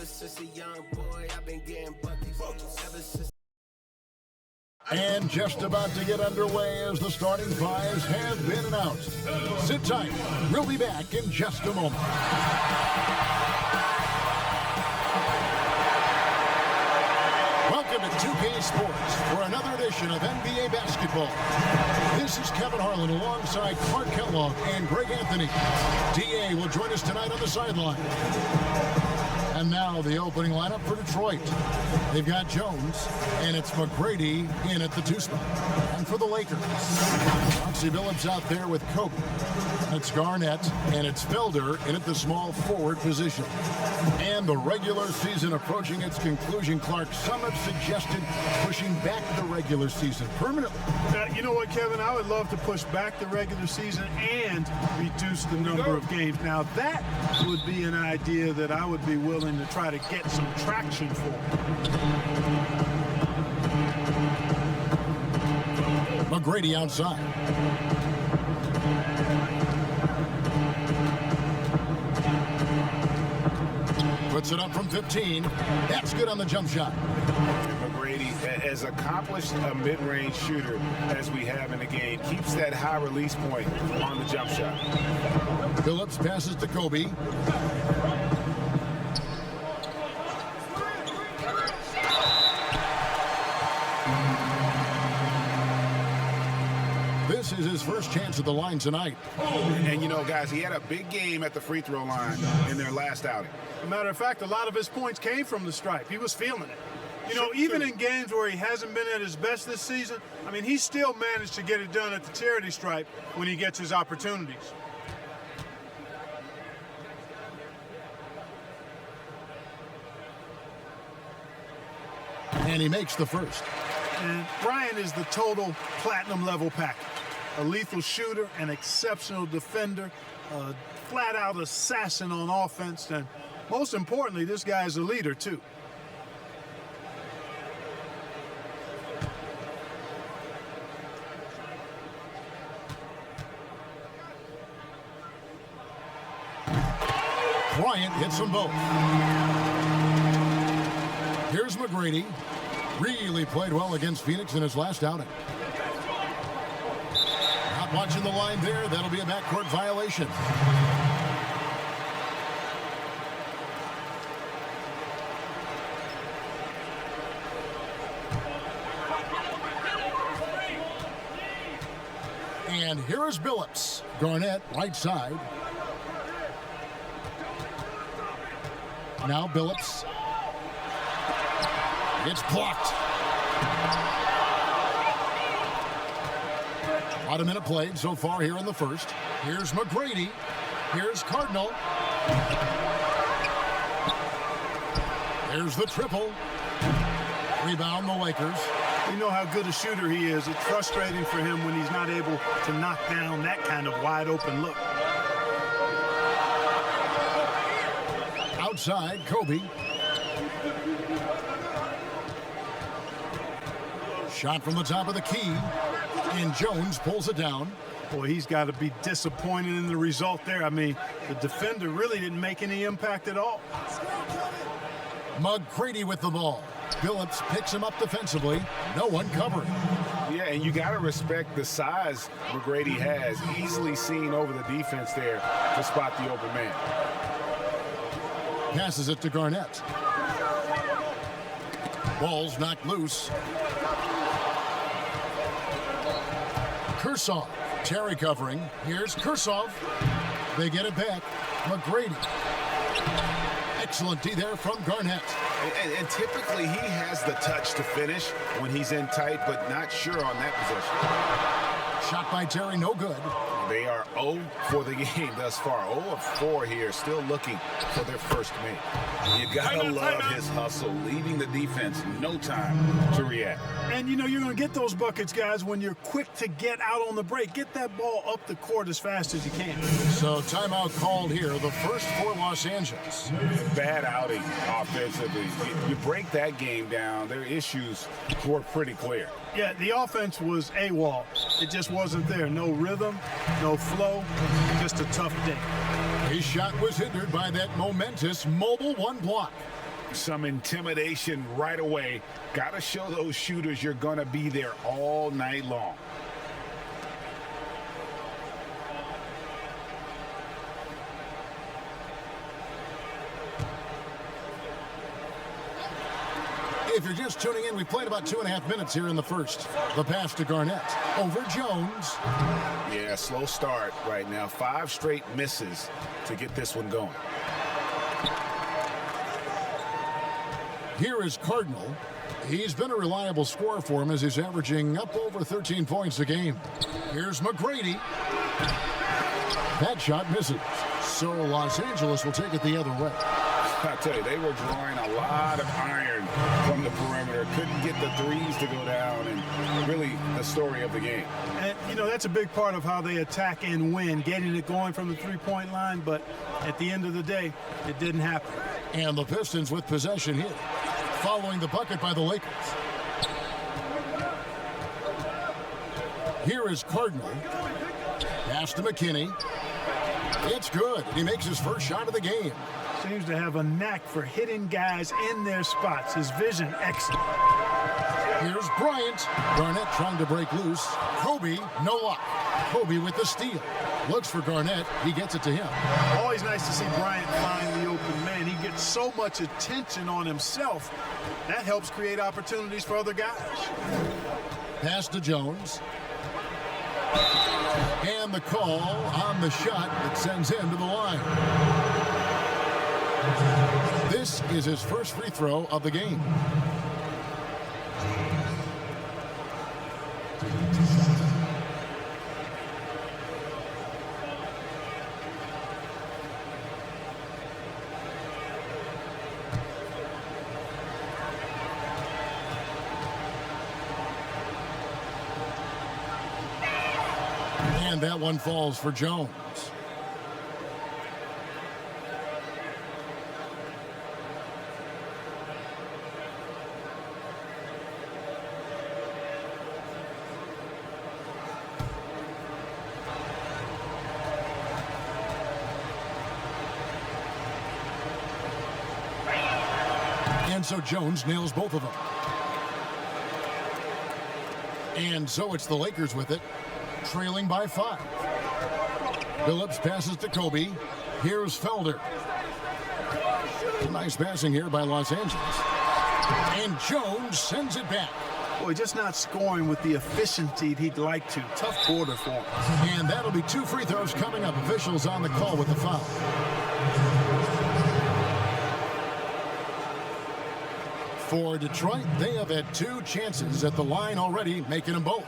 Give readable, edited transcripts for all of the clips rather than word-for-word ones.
Ever since a young boy, I've been getting buckets. Ever since. And just about to get underway as the starting fives have been announced. Sit tight. We'll be back in just a moment. Welcome to 2K Sports for another edition of NBA basketball. This is Kevin Harlan alongside Clark Kellogg and Greg Anthony. DA will join us tonight on the sideline. And now the opening lineup for Detroit. They've got Jones, and it's McGrady in at the 2 spot. And for the Lakers, Chauncey Billups out there with Kobe. It's Garnett, and it's Felder in at the small forward position. And the regular season approaching its conclusion, Clark. Some have suggested pushing back the regular season permanently. You know what, Kevin? I would love to push back the regular season and reduce the number of games. Now, that would be an idea that I would be willing to try to get some traction for. McGrady outside. Puts it up from 15. That's good on the jump shot. McGrady, as accomplished a mid-range shooter as we have in the game, keeps that high release point on the jump shot. Billups passes to Kobe. This is his first chance at the line tonight. And you know, guys, he had a big game at the free throw line in their last outing. As a matter of fact, a lot of his points came from the stripe. He was feeling it. You know, even in games where he hasn't been at his best this season, I mean, he still managed to get it done at the charity stripe when he gets his opportunities. And he makes the first. And Bryant is the total platinum level package. A lethal shooter, an exceptional defender, a flat-out assassin on offense, and most importantly, this guy is a leader, too. Bryant hits them both. Here's McGrady. Really played well against Phoenix in his last outing. Not watching the line there. That'll be a backcourt violation. And here is Billups. Garnett, right side. Now Billups. It's blocked. About a minute played so far here in the first. Here's McGrady. Here's Cardinal. There's the triple. Rebound the Lakers. You know how good a shooter he is. It's frustrating for him when he's not able to knock down that kind of wide open look. Outside, Kobe. Shot from the top of the key, and Jones pulls it down. Boy, he's got to be disappointed in the result there. I mean, the defender really didn't make any impact at all. McGrady with the ball. Billups picks him up defensively. No one covering. Yeah, and you got to respect the size McGrady has. Easily seen over the defense there to spot the open man. Passes it to Garnett. Ball's knocked loose. Kursoff. Terry covering. Here's Kursoff. They get it back. McGrady. Excellent D there from Garnett. And typically he has the touch to finish when he's in tight, but not sure on that possession. Shot by Terry, no good. They are 0 for the game thus far. 0 of 4 here, still looking for their first make. You gotta love his hustle, leaving the defense no time to react. And you know you're going to get those buckets, guys, when you're quick to get out on the break. Get that ball up the court as fast as you can. So timeout called here, the first for Los Angeles. Bad outing offensively. You break that game down, their issues were pretty clear. Yeah, the offense was AWOL. It just wasn't there. No rhythm, no flow, just a tough day. His shot was hindered by that momentous mobile one block. Some intimidation right away. Got to show those shooters you're going to be there all night long. If you're just tuning in, we played about 2.5 minutes here in the first. The pass to Garnett. Over Jones. Yeah, slow start right now. 5 straight misses to get this one going. Here is Cardinal. He's been a reliable scorer for him as he's averaging up over 13 points a game. Here's McGrady. That shot misses. So Los Angeles will take it the other way. I tell you, they were drawing a lot of iron from the perimeter. Couldn't get the threes to go down, and really the story of the game. And, you know, that's a big part of how they attack and win, getting it going from the three-point line, but at the end of the day, it didn't happen. And the Pistons with possession here, following the bucket by the Lakers. Here is Cardinal. Pass to McKinney. It's good. He makes his first shot of the game. Seems to have a knack for hitting guys in their spots. His vision, excellent. Here's Bryant. Garnett trying to break loose. Kobe, no luck. Kobe with the steal. Looks for Garnett. He gets it to him. Always nice to see Bryant find the open man. He gets so much attention on himself. That helps create opportunities for other guys. Pass to Jones. And the call on the shot that sends him to the line. This is his first free throw of the game. And that one falls for Jones. And so Jones nails both of them. And so it's the Lakers with it, trailing by 5. Phillips passes to Kobe. Here's Felder. Nice passing here by Los Angeles. And Jones sends it back. Boy, just not scoring with the efficiency he'd like to. Tough quarter for him. And that'll be 2 free throws coming up. Officials on the call with the foul. For Detroit, they have had 2 chances at the line already, making them both.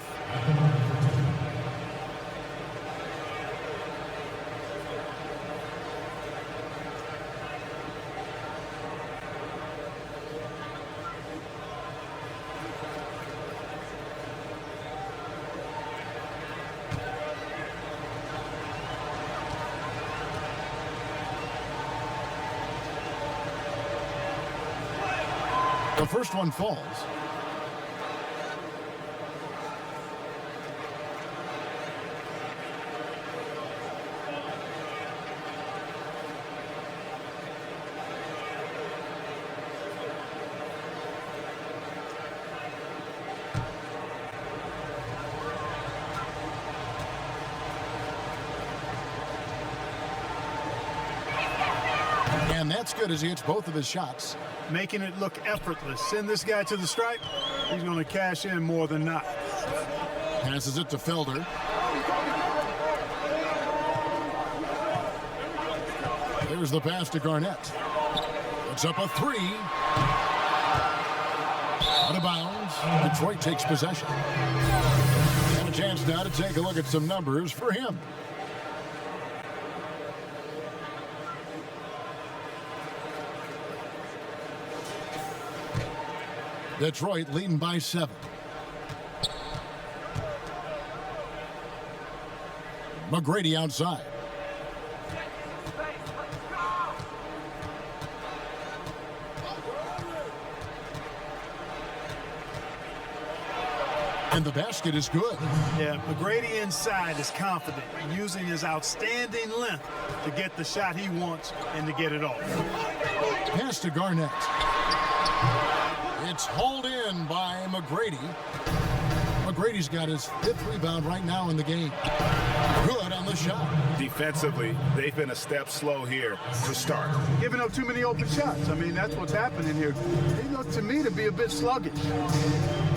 The first one falls. And that's good as he hits both of his shots. Making it look effortless. Send this guy to the stripe. He's going to cash in more than not. Passes it to Felder. There's the pass to Garnett. Puts up a 3. Out of bounds. Detroit takes possession. And a chance now to take a look at some numbers for him. Detroit leading by 7. McGrady outside. And the basket is good. Yeah, McGrady inside is confident, using his outstanding length to get the shot he wants and to get it off. Pass to Garnett. It's hauled in by McGrady. McGrady's got his 5th rebound right now in the game. Good on the shot. Defensively, they've been a step slow here to start. Giving up too many open shots. I mean, that's what's happening here. They look to me to be a bit sluggish.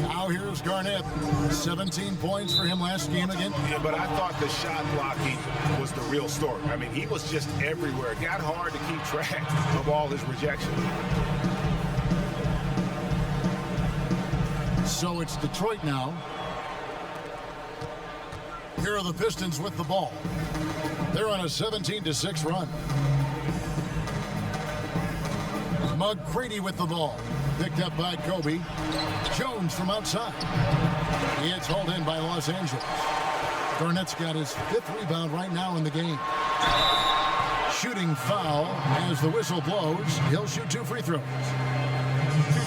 Now here's Garnett. 17 points for him last game again. Yeah, but I thought the shot blocking was the real story. I mean, he was just everywhere. It got hard to keep track of all his rejections. So it's Detroit now. Here are the Pistons with the ball. They're on a 17-6 run. McGrady with the ball. Picked up by Kobe. Jones from outside. It's hauled in by Los Angeles. Garnett's got his 5th rebound right now in the game. Shooting foul as the whistle blows. He'll shoot 2 free throws. 2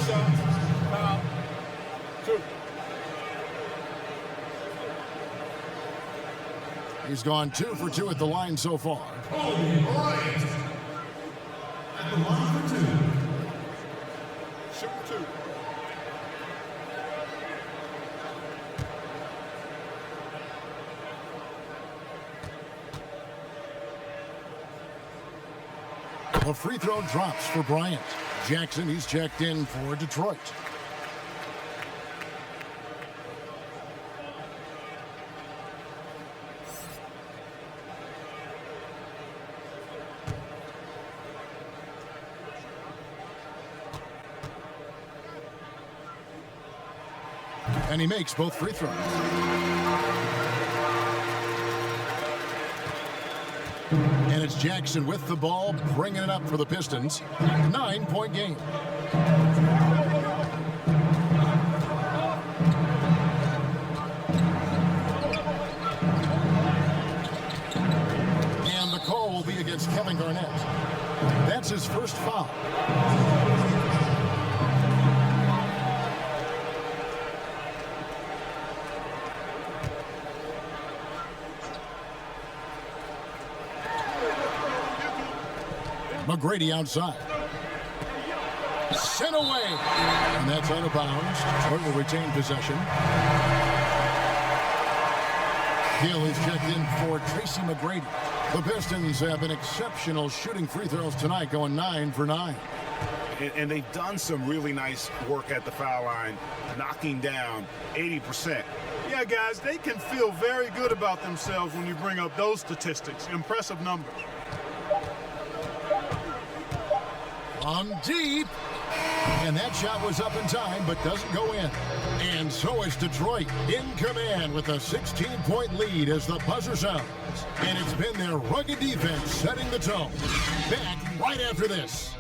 shots. Foul. 2. He's gone 2 for 2 at the line so far. All right. At the line for 2. Shoot 2. The free throw drops for Bryant. Jackson, he's checked in for Detroit. And he makes both free throws. And it's Jackson with the ball, bringing it up for the Pistons. 9-point game. And the call will be against Kevin Garnett. That's his first foul. McGrady outside. Sent away. And that's out of bounds. Detroit will retain possession. Hill is checked in for Tracy McGrady. The Pistons have been exceptional shooting free throws tonight, going 9 for 9. And they've done some really nice work at the foul line, knocking down 80%. Yeah, guys, they can feel very good about themselves when you bring up those statistics. Impressive numbers. From deep. And that shot was up in time, but doesn't go in. And so is Detroit in command with a 16-point lead as the buzzer sounds. And it's been their rugged defense setting the tone. Back right after this.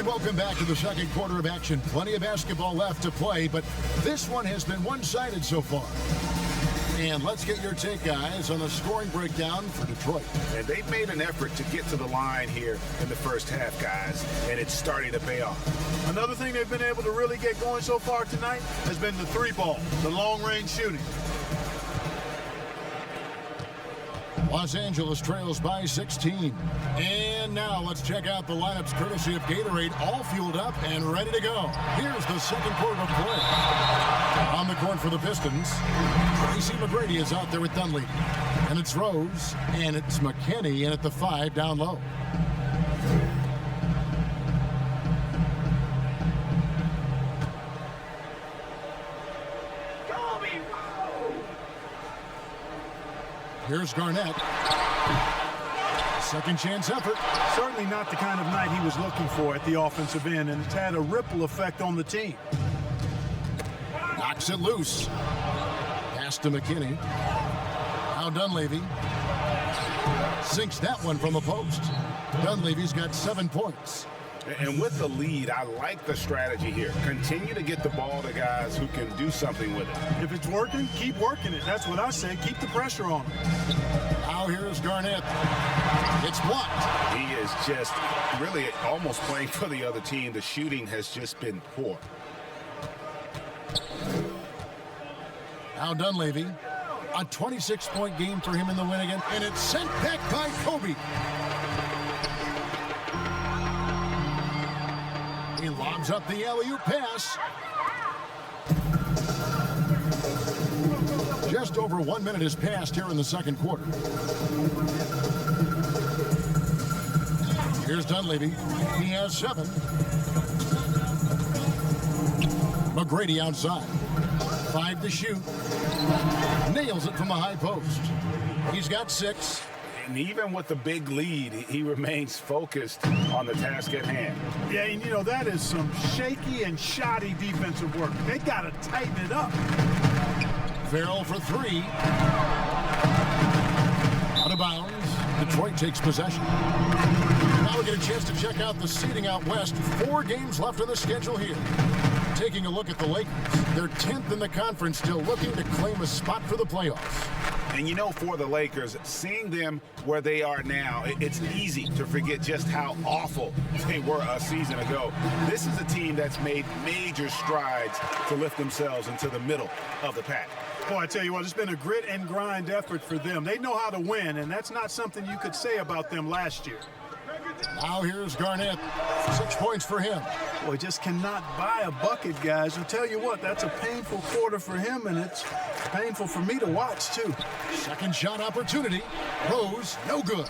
Welcome back to the second quarter of action. Plenty of basketball left to play, but this one has been one-sided so far. And let's get your take, guys, on the scoring breakdown for Detroit. And they've made an effort to get to the line here in the first half, guys, and it's starting to pay off. Another thing they've been able to really get going so far tonight has been the 3-ball, the long-range shooting. Los Angeles trails by 16. And now let's check out the lineups courtesy of Gatorade, all fueled up and ready to go. Here's the second quarter of play. On the court for the Pistons, Tracy McGrady is out there with Dunleavy. And it's Rose, and it's McKinney in at the 5 down low. Here's Garnett. Second chance effort. Certainly not the kind of night he was looking for at the offensive end, and it's had a ripple effect on the team. Knocks it loose. Pass to McKinney. Now Dunleavy. Sinks that one from the post. Dunleavy's got 7 points. And with the lead, I like the strategy here. Continue to get the ball to guys who can do something with it. If it's working, keep working it. That's what I say. Keep the pressure on him. Now here's Garnett. It's blocked. He is just really almost playing for the other team. The shooting has just been poor. Now Dunleavy. A 26-point game for him in the win again. And it's sent back by Kobe. He lobs up the alley-oop pass. Just over 1 minute has passed here in the second quarter. Here's Dunleavy. He has 7. McGrady outside. 5 to shoot. Nails it from the high post. He's got 6. And even with the big lead, he remains focused on the task at hand. Yeah, and you know, that is some shaky and shoddy defensive work. They got to tighten it up. Farrell for 3. Out of bounds. Detroit takes possession. Now we get a chance to check out the seeding out west. 4 games left on the schedule here. Taking a look at the Lakers. They're 10th in the conference, still looking to claim a spot for the playoffs. And you know, for the Lakers, seeing them where they are now, it's easy to forget just how awful they were a season ago. This is a team that's made major strides to lift themselves into the middle of the pack. Boy, I tell you what, it's been a grit and grind effort for them. They know how to win, and that's not something you could say about them last year. Now here's Garnett. 6 points for him. Boy, just cannot buy a bucket, guys. I'll tell you what, that's a painful quarter for him, and it's painful for me to watch, too. Second shot opportunity. Rose, no good.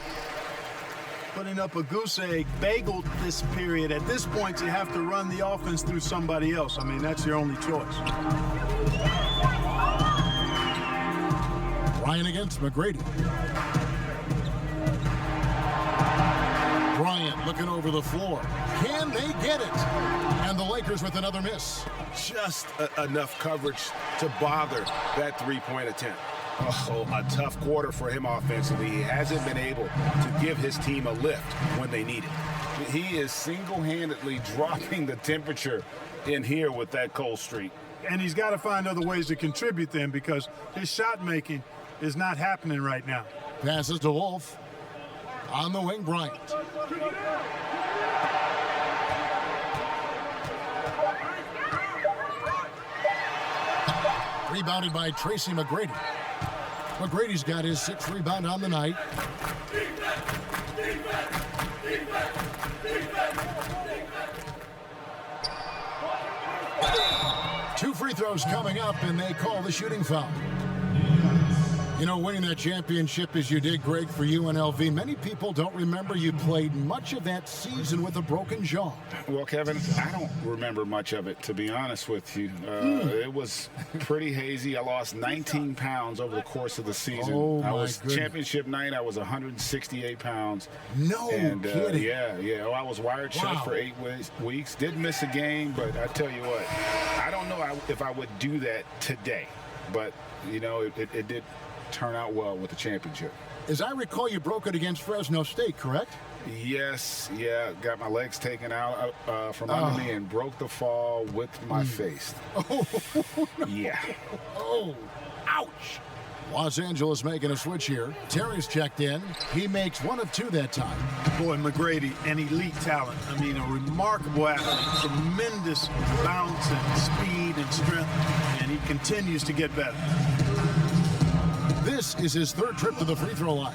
Putting up a goose egg, bagel this period. At this point, you have to run the offense through somebody else. I mean, that's your only choice. Ryan against McGrady. Bryant looking over the floor. Can they get it? And the Lakers with another miss. Just enough coverage to bother that three-point attempt. Oh, a tough quarter for him offensively. He hasn't been able to give his team a lift when they need it. He is single-handedly dropping the temperature in here with that cold streak. And he's got to find other ways to contribute then, because his shot making is not happening right now. Passes to Wolf. On the wing, Bryant. Rebounded by Tracy McGrady. McGrady's got his 6th rebound on the night. Two free throws coming up, and they call the shooting foul. You know, winning that championship as you did, Greg, for UNLV, many people don't remember you played much of that season with a broken jaw. Well, Kevin, I don't remember much of it, to be honest with you. It was pretty hazy. I lost 19 pounds over the course of the season. Oh, I was goodness. Championship night, I was 168 pounds. No kidding. Yeah. Oh, I was wired shut for 8 weeks. Did miss a game, but I tell you what, I don't know if I would do that today. But, you know, it did turn out well with the championship. As I recall, you broke it against Fresno State, correct? Yes, yeah. Got my legs taken out from under me and broke the fall with my face. Oh, Yeah. oh, ouch. Los Angeles making a switch here. Terry's checked in. He makes 1 of 2 that time. Boy, McGrady, an elite talent. I mean, a remarkable athlete. Tremendous bounce and speed and strength, and he continues to get better. This is his 3rd trip to the free throw line.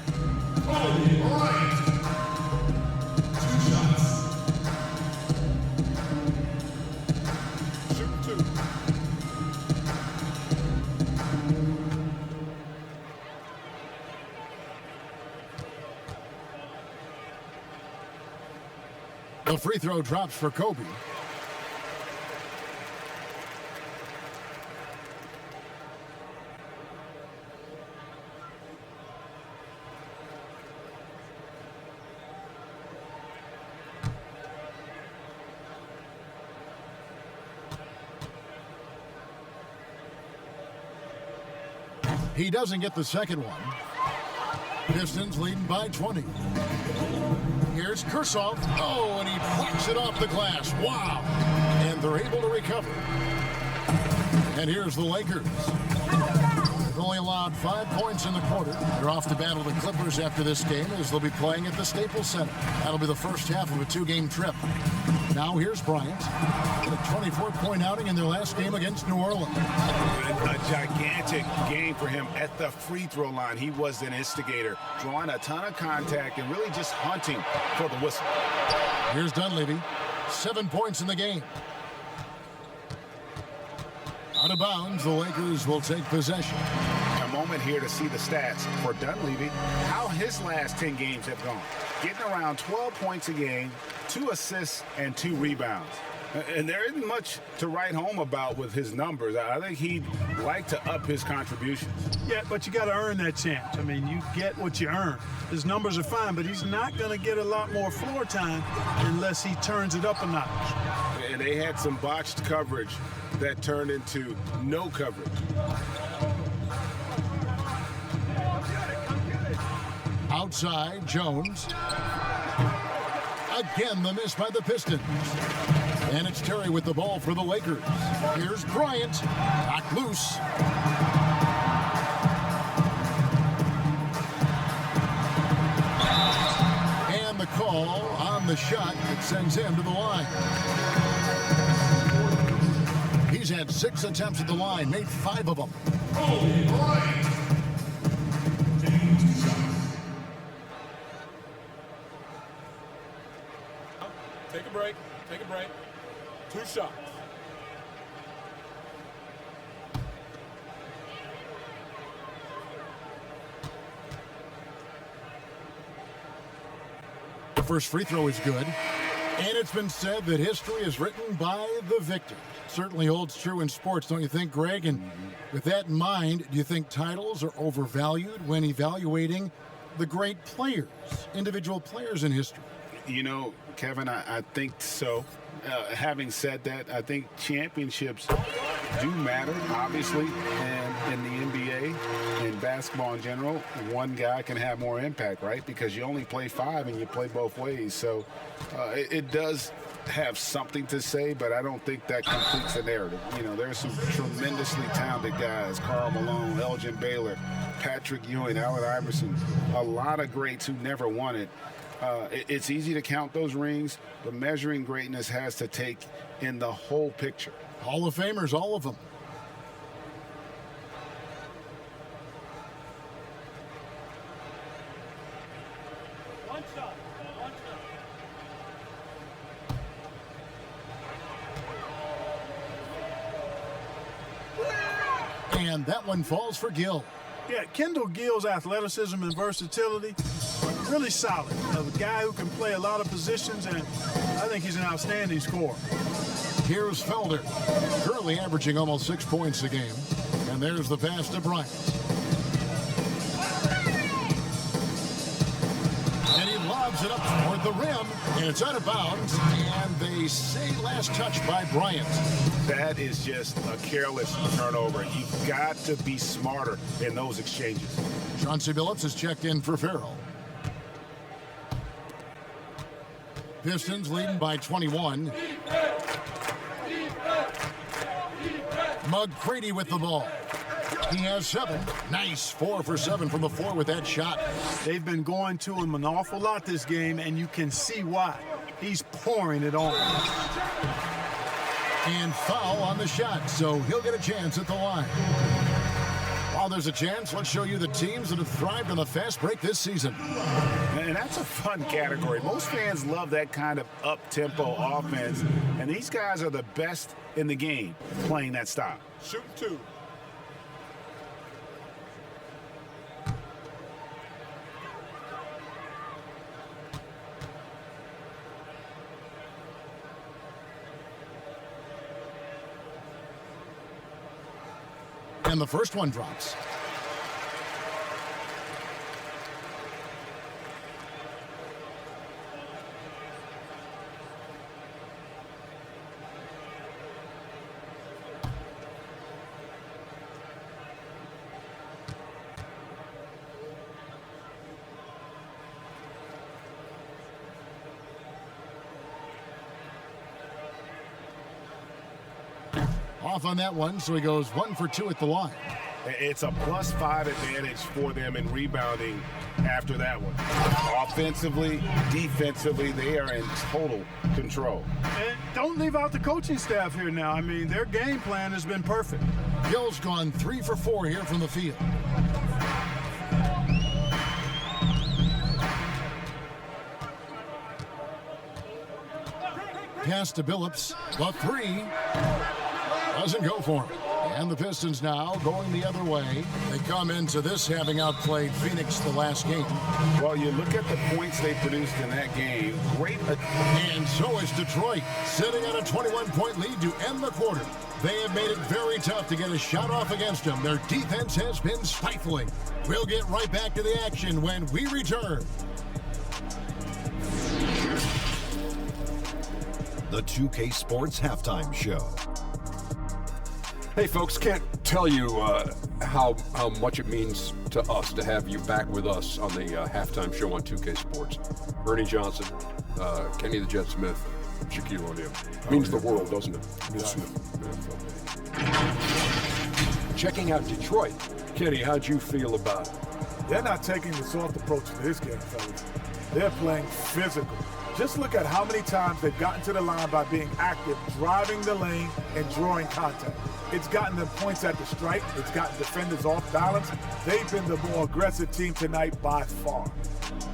All right. 2 shots. Shoot 2. The free throw drops for Kobe. He doesn't get the second one. Pistons leading by 20. Here's Kursoff. Oh, and he plucks knocks it off the glass. Wow. And they're able to recover. And here's the Lakers. They've only allowed 5 points in the quarter. They're off to battle the Clippers after this game as they'll be playing at the Staples Center. That'll be the first half of a 2-game trip. Now here's Bryant. A 24-point outing in their last game against New Orleans. A gigantic game for him at the free throw line. He was an instigator, drawing a ton of contact and really just hunting for the whistle. Here's Dunleavy. 7 points in the game. Out of bounds, the Lakers will take possession. A moment here to see the stats for Dunleavy, how his last 10 games have gone. Getting around 12 points a game, 2 assists, and 2 rebounds. And there isn't much to write home about with his numbers. I think he'd like to up his contributions. Yeah, but you got to earn that chance. I mean, you get what you earn. His numbers are fine, but he's not going to get a lot more floor time unless he turns it up a notch. And they had some botched coverage that turned into no coverage. Outside, Jones. Again, the miss by the Pistons. And it's Terry with the ball for the Lakers. Here's Bryant. Knocked loose. And the call on the shot that sends him to the line. He's had 6 attempts at the line, made 5 of them. Take a break. Take a break. 2 shots. The first free throw is good. And it's been said that history is written by the victor. Certainly holds true in sports, don't you think, Greg? And with that in mind, do you think titles are overvalued when evaluating the great players, individual players in history? You know, Kevin, I think so. Having said that, I think championships do matter, obviously, and in the NBA and basketball in general, one guy can have more impact, right? Because you only play 5 and you play both ways. So it does have something to say, but I don't think that completes the narrative. You know, there's some tremendously talented guys, Karl Malone, Elgin Baylor, Patrick Ewing, Allen Iverson, a lot of greats who never won it. It's easy to count those rings, but measuring greatness has to take in the whole picture. Hall of Famers, all of them. And that one falls for Gill. Yeah, Kendall Gill's athleticism and versatility, really solid. A guy who can play a lot of positions, and I think he's an outstanding scorer. Here's Felder, currently averaging almost 6 points a game. And there's the pass to Bryant. And he lobs it up toward the rim, and it's out of bounds. And they say last touch by Bryant. That is just a careless turnover. You've got to be smarter in those exchanges. Chauncey Billups has checked in for Farrell. Pistons leading by 21. McCready with the ball. He has 7. Nice 4 for 7 from the floor with that shot. They've been going to him an awful lot this game, and you can see why. He's pouring it on. And foul on the shot, so he'll get a chance at the line. While there's a chance, let's show you the teams that have thrived on the fast break this season. And that's a fun category. Most fans love that kind of up-tempo offense, and these guys are the best in the game playing that style. Shooting 2. And the first one drops. off on that one, so he goes 1 for 2 at the line. It's a +5 advantage for them in rebounding after that one. Offensively, defensively, they are in total control. And don't leave out the coaching staff here now. I mean, their game plan has been perfect. Gill's gone 3 for 4 here from the field. Pass to Billups. The 3 doesn't go for him. And the Pistons now going the other way. They come into this having outplayed Phoenix the last game. Well, you look at the points they produced in that game. Great. And so is Detroit, sitting on a 21-point lead to end the quarter. They have made it very tough to get a shot off against them. Their defense has been stifling. We'll get right back to the action when we return. The 2K Sports Halftime Show. Hey folks, can't tell you how much it means to us to have you back with us on the halftime show on 2K Sports. Ernie Johnson, Kenny the Jet Smith, Shaquille O'Neal. Means the world, doesn't it? Checking out Detroit. Kenny, how'd you feel about it? They're not taking the soft approach to this game, fellas. They're playing physical. Just look at how many times they've gotten to the line by being active, driving the lane, and drawing contact. It's gotten them points at the stripe. It's gotten defenders off balance. They've been the more aggressive team tonight by far.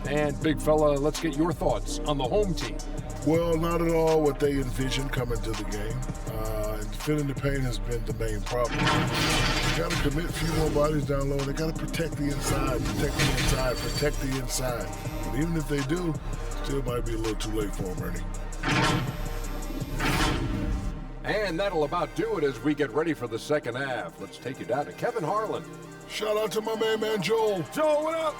And big fella, let's get your thoughts on the home team. Well, not at all what they envisioned coming to the game. And filling the paint has been the main problem. They got to commit a few more bodies down low. They got to protect the inside, protect the inside. And even if they do, still might be a little too late for them, Ernie. And that'll about do it as we get ready for the second half. Let's take you down to Kevin Harlan. Shout out to my man Joel. Joel, what up?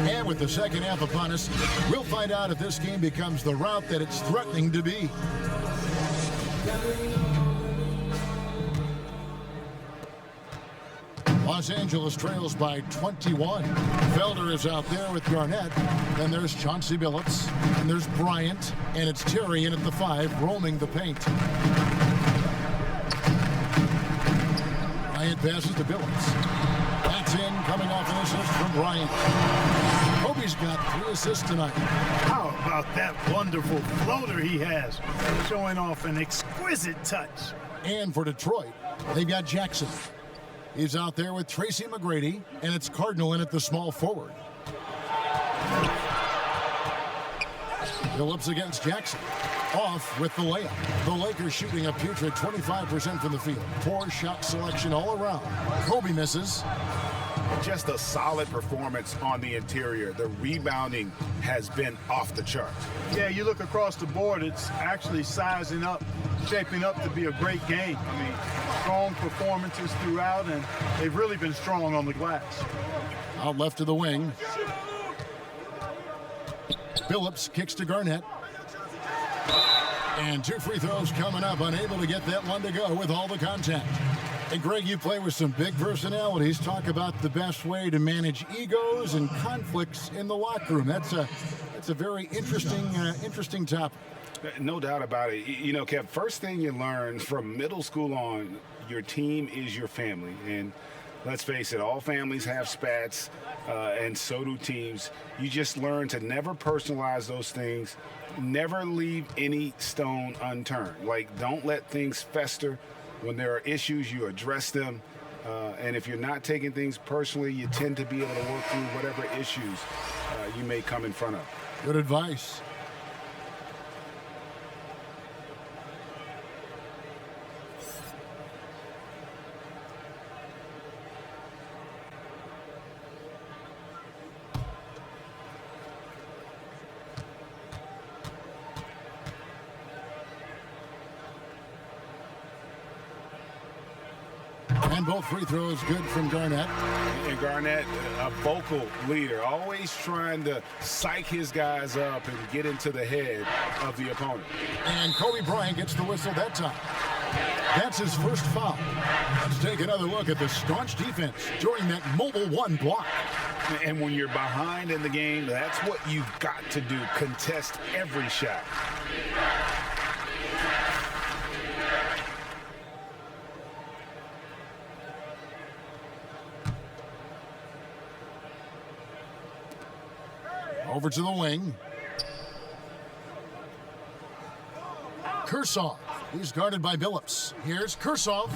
And with the second half upon us, we'll find out if this game becomes the rout that it's threatening to be. Los Angeles trails by 21. Felder is out there with Garnett. Then there's Chauncey Billups. And there's Bryant. And it's Terry in at the 5, roaming the paint. Bryant passes to Billups. That's in, coming off an assist from Bryant. Kobe's got 3 assists tonight. How about that wonderful floater he has, showing off an exquisite touch. And for Detroit, they've got Jackson. He's out there with Tracy McGrady, and it's Cardinal in at the small forward. Phillips against Jackson. Off with the layup. The Lakers shooting a putrid 25% from the field. Poor shot selection all around. Kobe misses. Just a solid performance on the interior. The rebounding has been off the chart. Yeah, you look across the board, it's actually sizing up, shaping up to be a great game. I mean, strong performances throughout, and they've really been strong on the glass. Out left of the wing. Billups kicks to Garnett. And 2 free throws coming up, unable to get that one to go with all the contact. And Greg, you play with some big personalities. Talk about the best way to manage egos and conflicts in the locker room. That's a very interesting topic. No doubt about it. You know, Kev, first thing you learn from middle school on, your team is your family. And let's face it, all families have spats, and so do teams. You just learn to never personalize those things. Never leave any stone unturned. Like, don't let things fester. When there are issues, you address them. And if you're not taking things personally, you tend to be able to work through whatever issues you may come in front of. Good advice. And both free throws good from Garnett. And Garnett, a vocal leader, always trying to psych his guys up and get into the head of the opponent. And Kobe Bryant gets the whistle that time. That's his first foul. Let's take another look at the staunch defense during that mobile one block. And when you're behind in the game, that's what you've got to do. Contest every shot. Over to the wing. Kursaw. He's guarded by Billups. Here's Kursaw.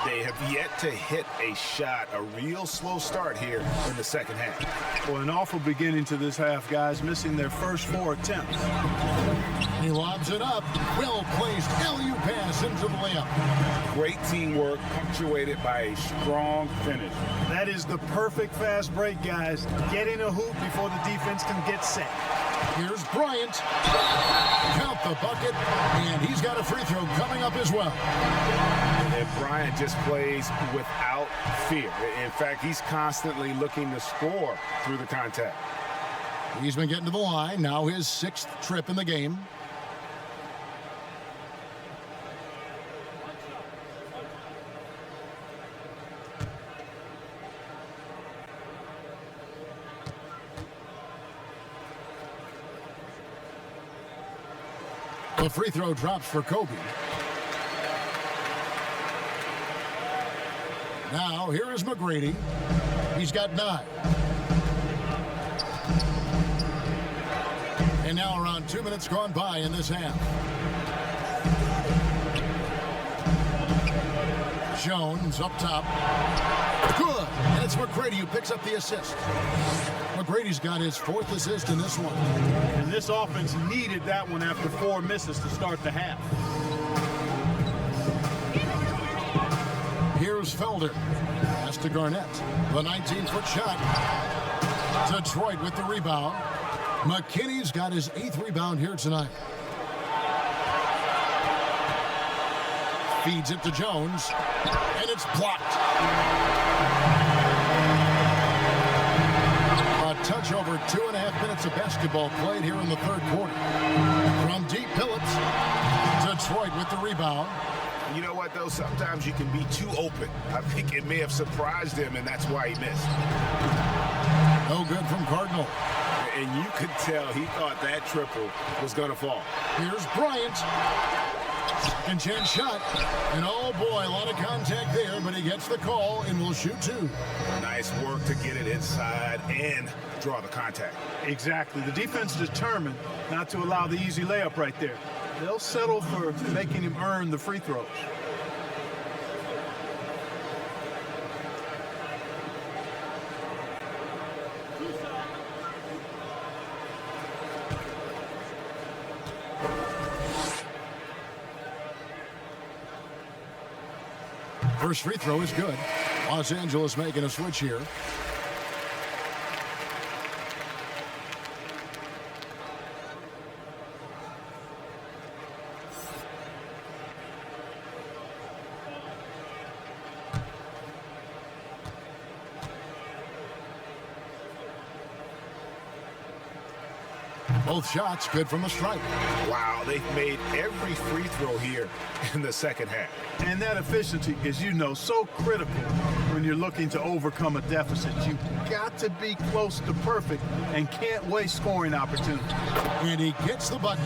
They have yet to hit a shot. A real slow start here in the second half. Well, an awful beginning to this half, guys, missing their first 4 attempts. He lobs it up. Well placed LU pass into the layup. Great teamwork, punctuated by a strong finish. That is the perfect fast break, guys. Get in a hoop before the defense can get set. Here's Bryant. Count the bucket, and he's got a free throw coming up as well. And Bryant just plays without fear. In fact, he's constantly looking to score through the contact. He's been getting to the line. Now his 6th trip in the game. The free throw drops for Kobe. Now, here is McGrady. He's got 9. And now around 2 minutes gone by in this half. Jones up top. Good. And it's McGrady who picks up the assist. McGrady's got his 4th assist in this one. And this offense needed that one after 4 misses to start the half. Here's Felder. Pass to Garnett. The 19-foot shot. Detroit with the rebound. McKinney's got his 8th rebound here tonight. Feeds it to Jones. And it's blocked. A touch over 2.5 minutes of basketball played here in the 3rd quarter. From deep, Billups. Detroit with the rebound. You know what, though? Sometimes you can be too open. I think it may have surprised him, and that's why he missed. No good from Cardinal. And you could tell he thought that triple was going to fall. Here's Bryant. Second chance shot. And oh boy, a lot of contact there, but he gets the call and will shoot 2. Nice work to get it inside and draw the contact. Exactly. The defense determined not to allow the easy layup right there. They'll settle for making him earn the free throws. First free throw is good. Los Angeles making a switch here. Both shots good from the stripe. Wow, they've made every free throw here in the second half. And that efficiency, as you know, so critical when you're looking to overcome a deficit. You've got to be close to perfect and can't waste scoring opportunities. And he gets the bucket.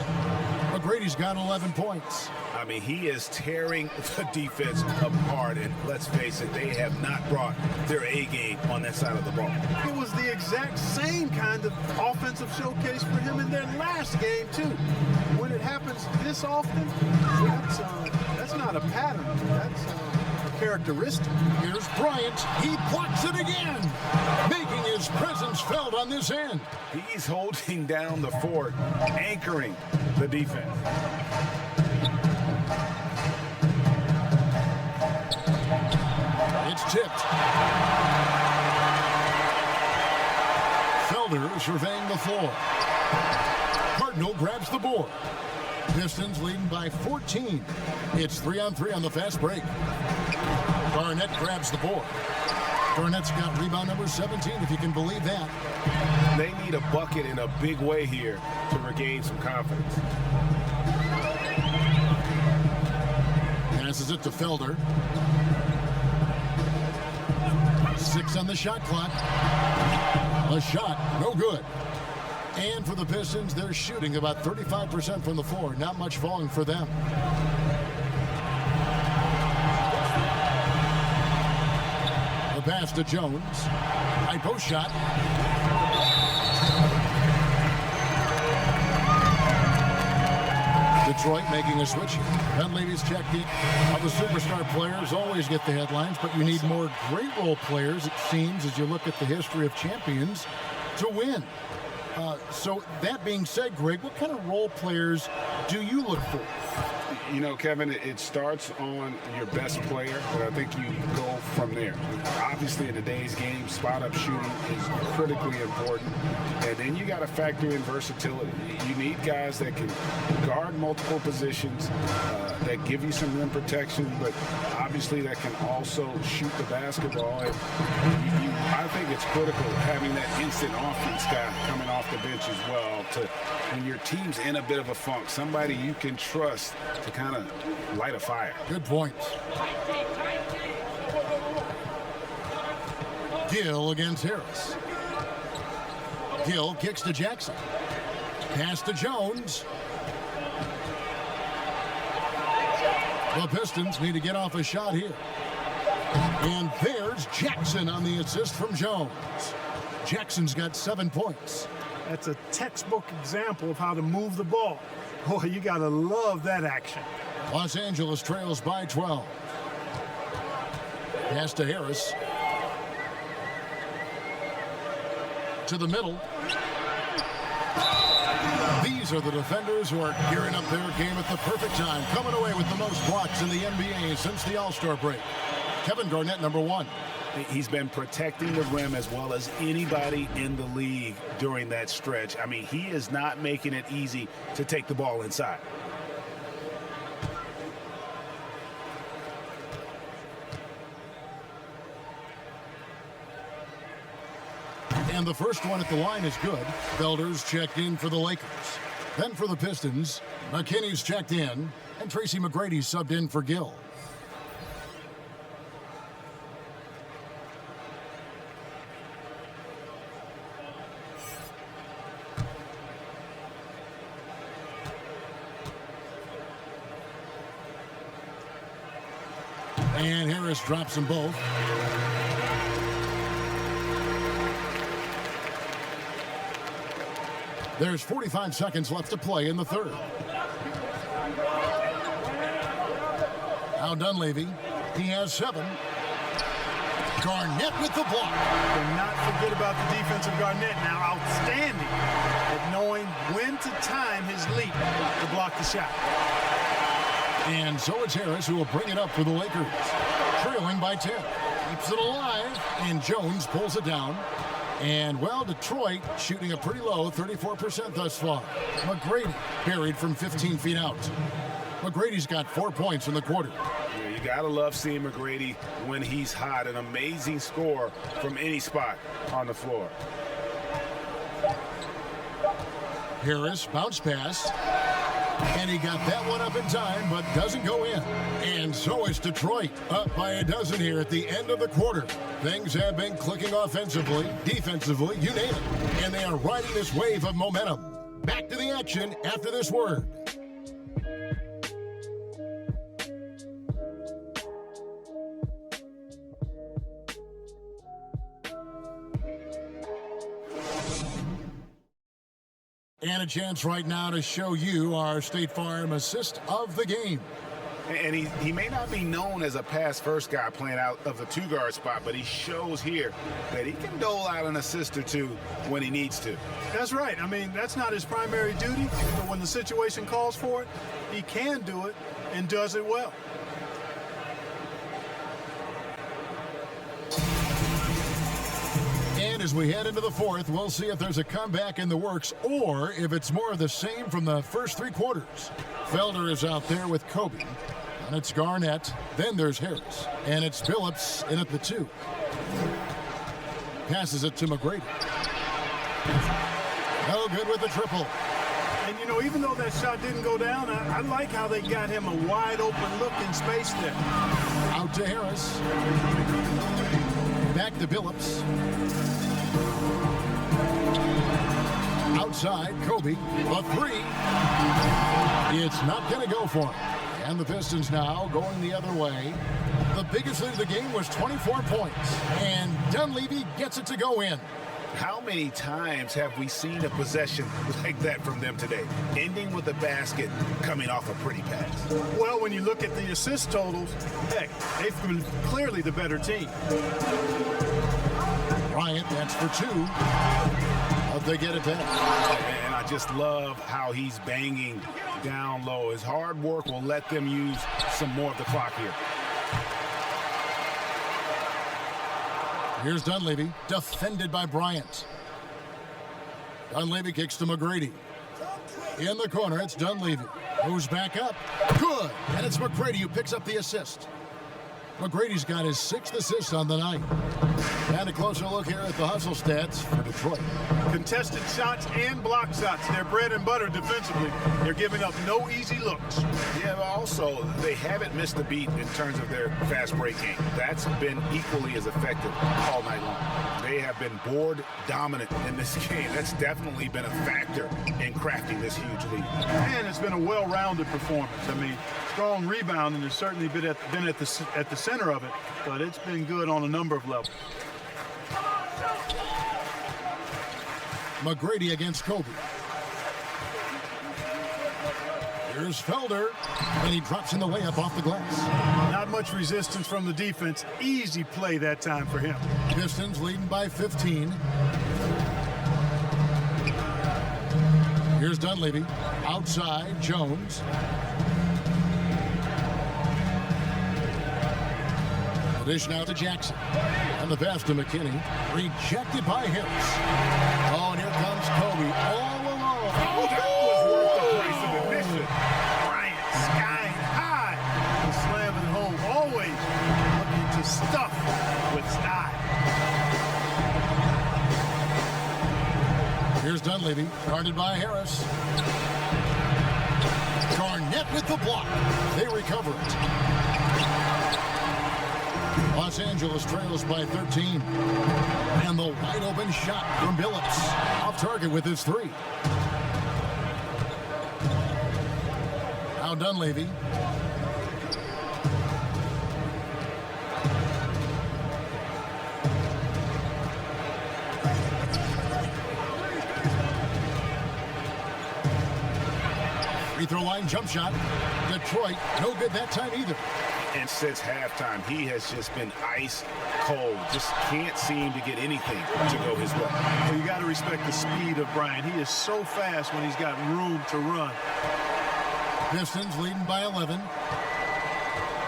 McGrady's got 11 points. I mean, he is tearing the defense apart, and let's face it, they have not brought their A game on that side of the ball. It was the exact same kind of offensive showcase for him in their last game, too. When it happens this often, that's not a pattern. That's a characteristic. Here's Bryant. He blocks it again, making his presence felt on this end. He's holding down the fort, anchoring the defense. It's tipped. Felder surveying the floor. Cardinal grabs the board. Pistons leading by 14. It's 3-on-3 on the fast break. Garnett grabs the board. Garnett's got rebound number 17, if you can believe that. They need a bucket in a big way here to regain some confidence. Passes it to Felder. 6 on the shot clock. A shot, no good. And for the Pistons, they're shooting about 35% from the floor. Not much falling for them. The pass to Jones. High post shot. Detroit making a switch. Dunleavy's checked in. Well, the superstar players always get the headlines, but you need more great role players, it seems, as you look at the history of champions, to win. So that being said, Greg, what kind of role players do you look for? You know, Kevin, it starts on your best player, but I think you go from there. Obviously, in today's game, spot-up shooting is critically important, and then you got to factor in versatility. You need guys that can guard multiple positions, that give you some rim protection, but obviously that can also shoot the basketball. And I think it's critical having that instant offense guy coming off the bench as well to when your team's in a bit of a funk, somebody you can trust to kind of light a fire. Good point. Gill against Harris. Gill kicks to Jackson. Pass to Jones. The Pistons need to get off a shot here. And there's Jackson on the assist from Jones. Jackson's got 7 points. That's a textbook example of how to move the ball. Boy, you got to love that action. Los Angeles trails by 12. Pass to Harris. To the middle. These are the defenders who are gearing up their game at the perfect time, coming away with the most blocks in the NBA since the All-Star break. Kevin Garnett, number 1. He's been protecting the rim as well as anybody in the league during that stretch. I mean, he is not making it easy to take the ball inside. And the first one at the line is good. Felder's checked in for the Lakers. Then for the Pistons, McKinney's checked in, and Tracy McGrady's subbed in for Gill. And Harris drops them both. There's 45 seconds left to play in the third. Now Dunleavy, he has 7. Garnett with the block. Do not forget about the defense of Garnett now. Outstanding at knowing when to time his leap to block the shot. And so it's Harris who will bring it up for the Lakers. Trailing by 10. Keeps it alive, and Jones pulls it down. And, well, Detroit shooting a pretty low 34% thus far. McGrady buried from 15 feet out. McGrady's got 4 points in the quarter. Yeah, you got to love seeing McGrady when he's hot. An amazing score from any spot on the floor. Harris bounce pass. And he got that one up in time, but doesn't go in. And so is Detroit, up by a dozen here at the end of the quarter. Things have been clicking offensively, defensively, you name it. And they are riding this wave of momentum. Back to the action after this word. And a chance right now to show you our State Farm assist of the game. And he may not be known as a pass-first guy playing out of the two-guard spot, but he shows here that he can dole out an assist or two when he needs to. That's right. I mean, that's not his primary duty, but when the situation calls for it, he can do it and does it well. And as we head into the fourth, we'll see if there's a comeback in the works or if it's more of the same from the first 3 quarters. Felder is out there with Kobe. And it's Garnett. Then there's Harris. And it's Phillips in at the 2. Passes it to McGrady. No good with the triple. And, you know, even though that shot didn't go down, I like how they got him a wide open look in space there. Out to Harris. Back to Billups. Outside, Kobe. A three. It's not going to go for him. And the Pistons now going the other way. The biggest lead of the game was 24 points. And Dunleavy gets it to go in. How many times have we seen a possession like that from them today, ending with a basket coming off a pretty pass? Well, when you look at the assist totals, heck, they've been clearly the better team. Bryant, that's for two. But they get it back. And I just love how he's banging down low. His hard work will let them use some more of the clock here. Here's Dunleavy, defended by Bryant. Dunleavy kicks to McGrady. In the corner, it's Dunleavy. Moves back up. Good. And it's McGrady who picks up the assist. McGrady's got his 6th assist on the night. And a closer look here at the hustle stats for Detroit. Contested shots and block shots. They're bread and butter defensively. They're giving up no easy looks. Yeah, but also, they haven't missed a beat in terms of their fast break game. That's been equally as effective all night long. They have been board dominant in this game. That's definitely been a factor in crafting this huge lead. And it's been a well-rounded performance. I mean, strong rebounding has certainly been at the center of it, but it's been good on a number of levels. McGrady against Kobe. Here's Felder, and he drops in the layup off the glass. Not much resistance from the defense. Easy play that time for him. Pistons leading by 15. Here's Dunleavy. Outside, Jones. Dish now to Jackson. And the pass to McKinney. Rejected by Harris. Oh, and here comes Kobe all alone. Oh, that was worth the price of admission. Bryant skying high. And slamming home. Always looking to stuff with style. Here's Dunleavy. Guarded by Harris. Garnett with the block. They recover it. Los Angeles trails by 13. And the wide open shot from Billups. Off target with his 3. Now Dunleavy. Free throw line jump shot. Detroit, no good that time either. And since halftime, he has just been ice cold. Just can't seem to get anything to go his way. Well, you got to respect the speed of Bryant. He is so fast when he's got room to run. Pistons leading by 11.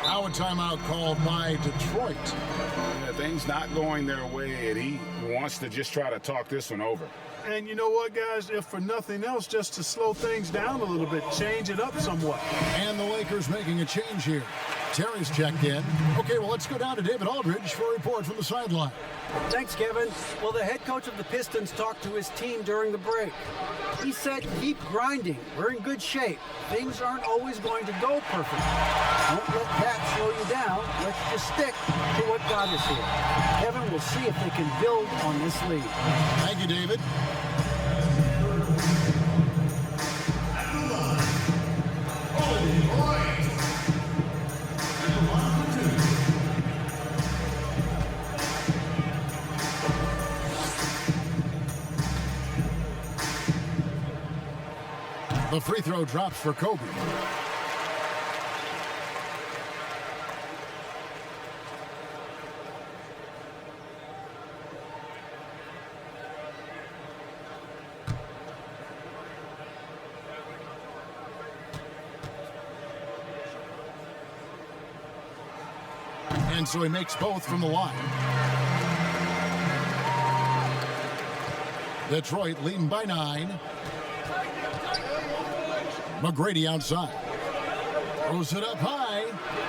Now a timeout called by Detroit. Yeah, things not going their way, and he wants to just try to talk this one over. And you know what, guys? If for nothing else, just to slow things down a little bit, change it up somewhat. And the Lakers making a change here. Terry's checked in. Okay, well, let's go down to David Aldridge for a report from the sideline. Thanks, Kevin. Well, the head coach of the Pistons talked to his team during the break. He said, keep grinding. We're in good shape. Things aren't always going to go perfect. Don't let that slow you down. Let's just stick to what got us here. Kevin, we'll see if they can build on this lead. Thank you, David. The free throw drops for Kobe. And so he makes both from the line. Detroit leading by 9. McGrady outside. Throws it up high.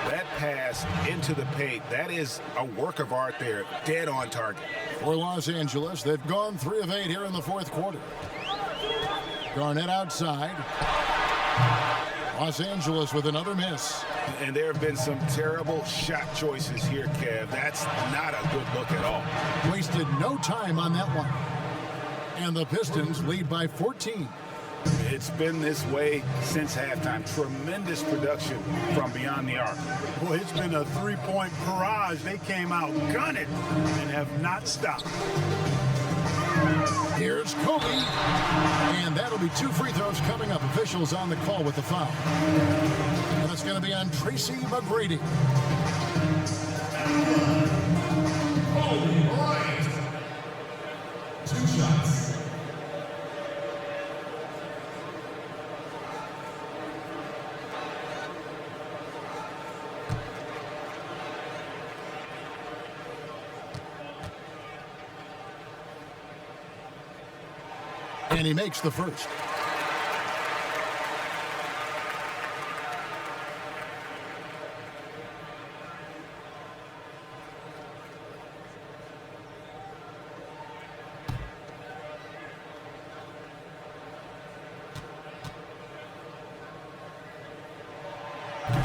That pass into the paint, that is a work of art there, dead on target. For Los Angeles, they've gone 3 of 8 here in the fourth quarter. Garnett outside. Los Angeles with another miss. And there have been some terrible shot choices here, Kev. That's not a good look at all. Wasted no time on that one. And the Pistons lead by 14. It's been this way since halftime. Tremendous production from beyond the arc. Boy, it's been a three-point barrage. They came out gunning and have not stopped. Here's Kobe. And that'll be 2 free throws coming up. Officials on the call with the foul. And it's going to be on Tracy McGrady. Kobe Bryant. 2 shots. And he makes the first.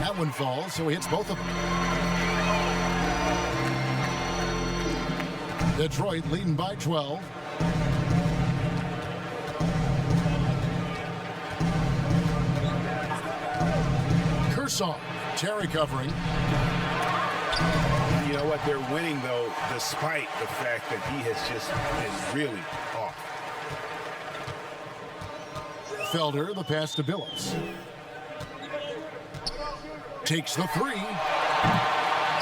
That one falls, so he hits both of them. Detroit leading by 12. Terry covering. You know what? They're winning, though, despite the fact that he has just been really off. Felder, the pass to Billups. Takes the 3.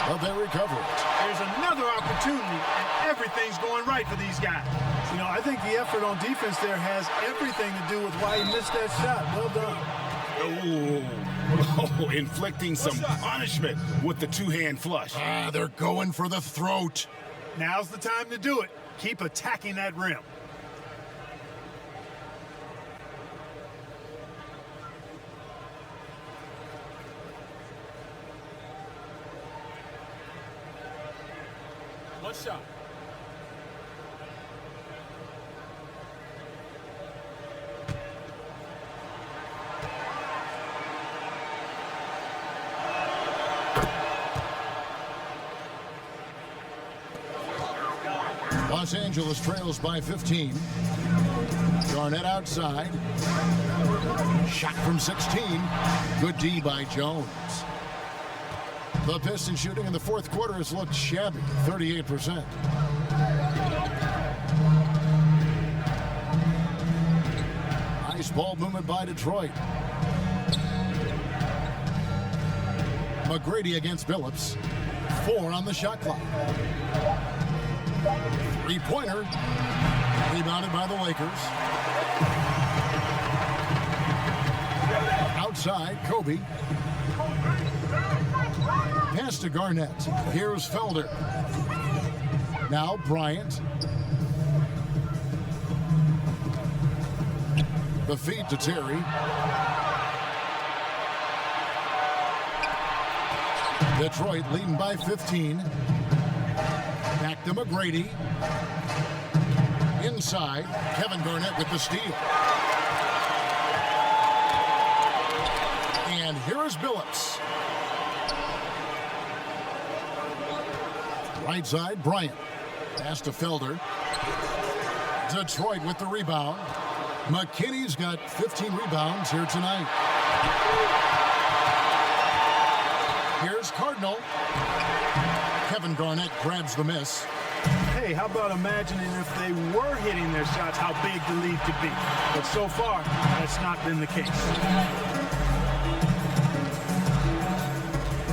But they recover it. There's another opportunity, and everything's going right for these guys. You know, I think the effort on defense there has everything to do with why he missed that shot. Well done. Oh, inflicting some punishment with the 2-hand flush. They're going for the throat. Now's the time to do it. Keep attacking that rim. One shot. Los Angeles trails by 15. Garnett outside. Shot from 16. Good D by Jones. The Pistons shooting in the fourth quarter has looked shabby, 38%. Nice ball movement by Detroit. McGrady against Billups. 4 on the shot clock. 3-pointer. Rebounded by the Lakers. Outside, Kobe. Pass to Garnett. Here's Felder. Now Bryant. The feed to Terry. Detroit leading by 15. Back to McGrady. Inside, Kevin Garnett with the steal. And here is Billups. Right side, Bryant. Pass to Felder. Detroit with the rebound. McKinney's got 15 rebounds here tonight. Here's Cardinal. Kevin Garnett grabs the miss. Hey, how about imagining if they were hitting their shots, how big the lead could be? But so far, that's not been the case.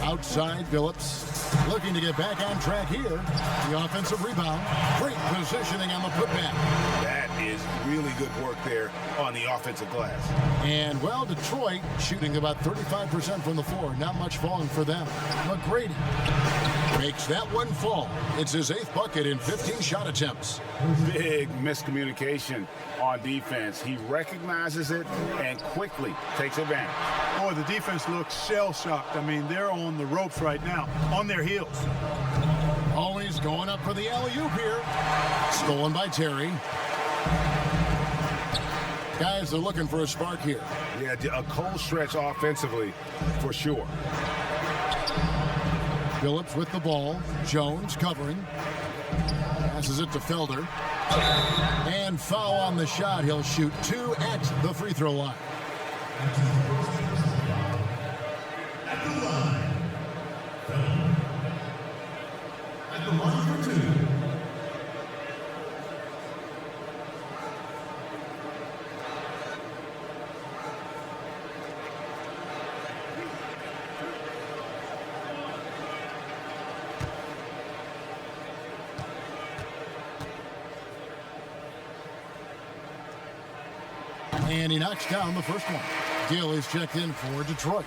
Outside, Billups. Looking to get back on track here. The offensive rebound. Great positioning on the putback. That is really good work there on the offensive glass. And, well, Detroit shooting about 35% from the floor. Not much falling for them. McGrady makes that one fall. It's his 8th bucket in 15 shot attempts. Big miscommunication on defense. He recognizes it and quickly takes advantage. Boy, the defense looks shell-shocked. I mean, they're on the ropes right now, on their heels. Always going up for the alley-oop here. Stolen by Terry. Guys are looking for a spark here. Yeah, a cold stretch offensively for sure. Phillips with the ball. Jones covering. Passes it to Felder. And foul on the shot. He'll shoot 2 at the free throw line. At the line. At the line for 2. And he knocks down the first one. Gill is checked in for Detroit.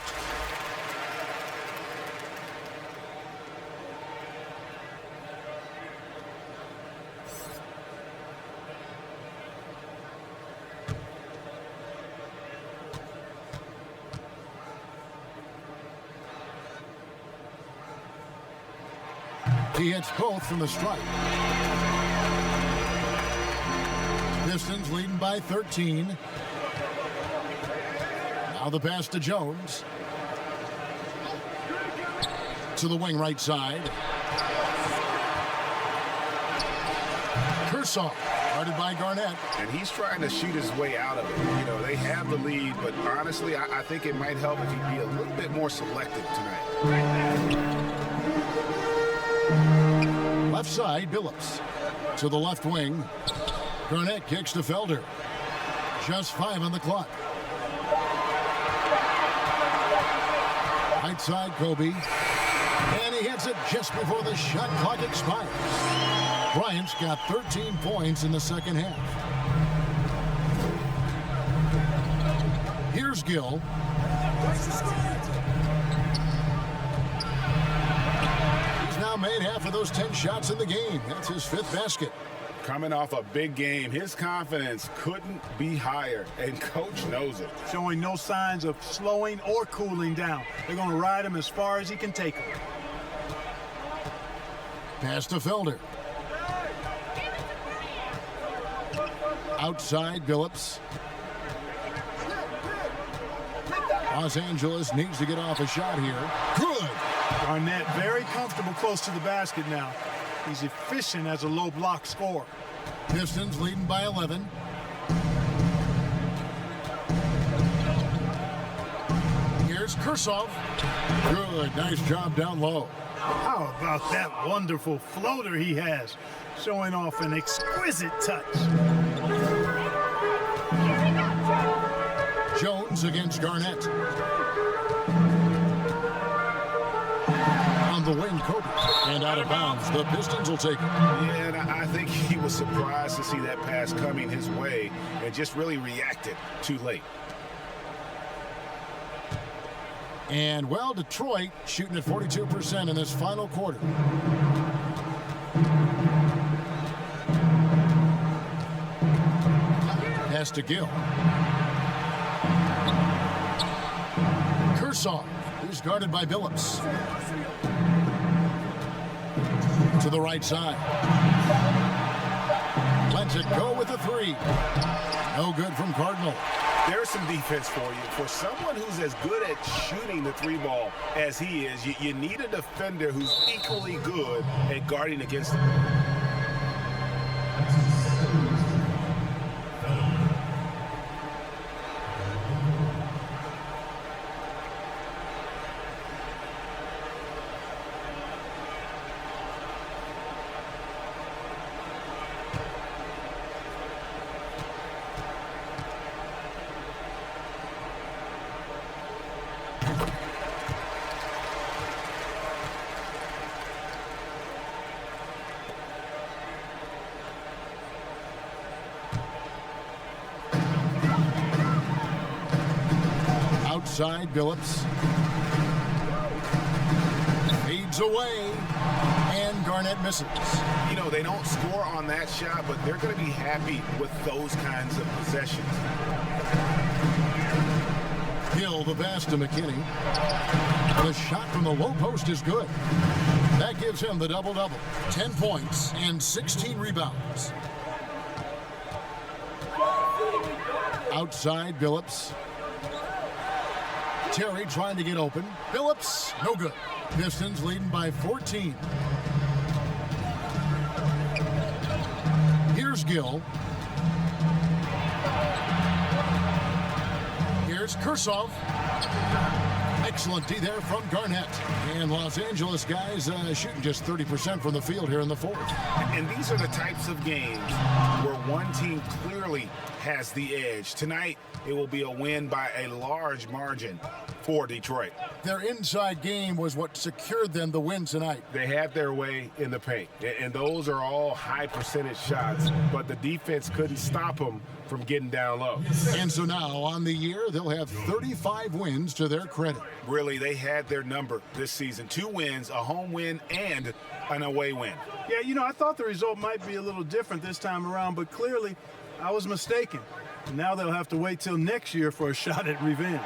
He hits both from the stripe. Pistons leading by 13. Now the pass to Jones. To the wing right side. Kershaw, guarded by Garnett. And he's trying to shoot his way out of it. You know, they have the lead, but honestly, I think it might help if he'd be a little bit more selective tonight. Left side, Billups. To the left wing. Garnett kicks to Felder. Just 5 on the clock. Right side, Kobe. And he hits it just before the shot clock expires. Bryant's got 13 points in the second half. Here's Gill. He's now made half of those 10 shots in the game. That's his 5th basket. Coming off a big game, his confidence couldn't be higher, and coach knows it. Showing no signs of slowing or cooling down. They're going to ride him as far as he can take him. Pass to Felder. Outside, Billups. Los Angeles needs to get off a shot here. Good. Garnett very comfortable close to the basket now. He's efficient as a low block scorer. Pistons leading by 11. Here's Kershaw. Good. Nice job down low. How about that wonderful floater he has? Showing off an exquisite touch. Jones against Garnett. On the wing, Kobe. And out of bounds. The Pistons will take it. Yeah, and I think he was surprised to see that pass coming his way and just really reacted too late. And, well, Detroit shooting at 42% in this final quarter. Pass to Gill. Kershaw, who's guarded by Billups. To the right side. Lets it go with a 3. No good from Cardinal. There's some defense for you. For someone who's as good at shooting the 3 ball as he is, you need a defender who's equally good at guarding against him. Outside, Billups. Fades away. And Garnett misses. You know, they don't score on that shot, but they're going to be happy with those kinds of possessions. Gill the pass to McKinney. The shot from the low post is good. That gives him the double-double. 10 points and 16 rebounds. Outside, Billups. Terry trying to get open. Billups, no good. Pistons leading by 14. Here's Gill. Here's Kursov. Excellent D there from Garnett. And Los Angeles guys shooting just 30% from the field here in the fourth. And these are the types of games where one team clearly has the edge. Tonight, it will be a win by a large margin for Detroit. Their inside game was what secured them the win tonight. They had their way in the paint, and those are all high percentage shots, but the defense couldn't stop them from getting down low. And so now on the year, they'll have 35 wins to their credit. Really, they had their number this season. 2 wins, a home win, and an away win. Yeah, you know, I thought the result might be a little different this time around, but clearly I was mistaken. Now they'll have to wait till next year for a shot at revenge.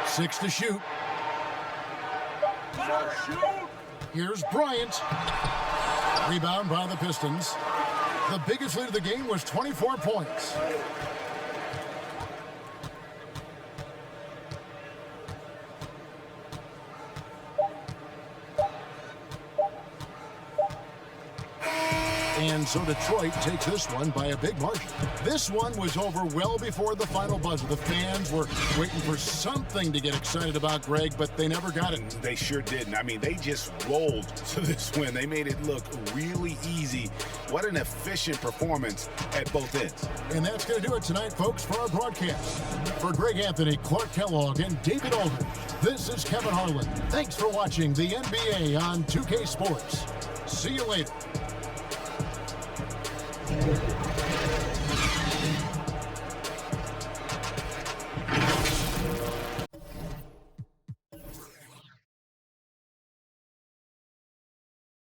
6 to shoot. Here's Bryant. Rebound by the Pistons. The biggest lead of the game was 24 points. And so Detroit takes this one by a big margin. This one was over well before the final buzzer. The fans were waiting for something to get excited about, Greg, but they never got it. They sure didn't. I mean, they just rolled to this win. They made it look really easy. What an efficient performance at both ends. And that's going to do it tonight, folks, for our broadcast. For Greg Anthony, Clark Kellogg, and David Aldridge, this is Kevin Harlan. Thanks for watching the NBA on 2K Sports. See you later.